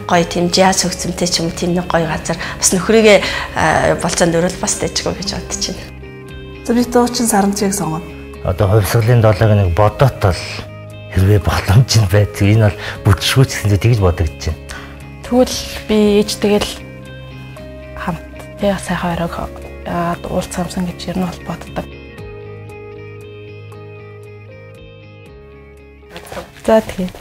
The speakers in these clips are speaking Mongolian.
гоё тийм jazz хөгцөмтэй ч юм уу тийм нэг гоё газар бас нөхрийгээ болцоонд өрөөл бас дэжгүй гэж бодож байна. За би дуучин Саранчийг сонгоно. Одоо хувьсгалын 7-ыг нэг бодот бол хэрвээ боломж нь байдаг. Энэ бол бүтшгүй ч гэсэн тэгж бодогдож байна. Тэгвэл би ээжтэйгэл хамт яг сайхан оройг уулзсан гэж ер нь бол боддог. За тэгээд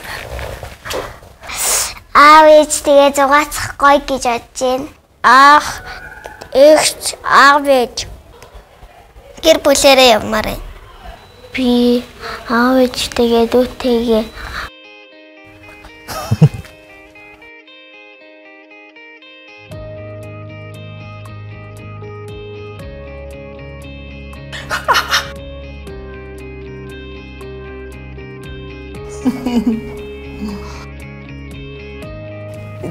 аав ээжтэйгээ зугаацах гоё гэж бодож байна. Аах эгч аав ээж гэр бүлээрээ явмаар байна. Би аав ээжтэйгээ дүүтэйгээ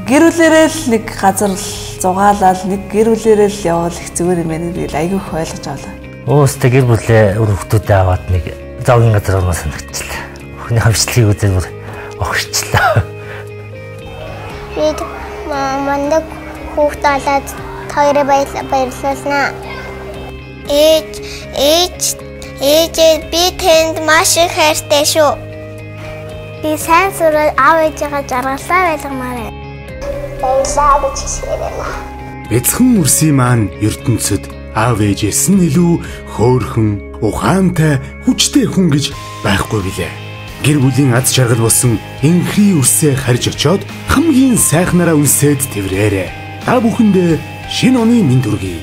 Гэр бүлээрээ л нэг газар зугаалаад нэг гэр бүлээрээ л явал их зүгээр юм байна гэж айгүй их ойлгож авлаа. Өөстэй гэр бүлээ өрөвхтүүдээ аваад нэг завгийн газар орно санагчлаа. Өхний хавчлыг үзээд бүр огшчлаа. бид мандаг хүүхдээ олоод хоёроо баярлуулнаа. Ээж би танд маш их хайртай шүү. Би сайн сураад аав ээжигээ жаргалаа байлгамаар байна. Баярлалаа гэж хэлээрэй. Эцхэн үрсийн маань ертөнцид аав ээжээс нь илүү хөөрхөн, ухаантай, хүчтэй хүн гэж байхгүй билээ. Гэр бүлийн аз жаргал болсон энхри үрсээ харж очиод хамгийн сайхнараа үнсээд тэврээрэй. Та бүхэндээ шинэ оны мэнд хүргэе.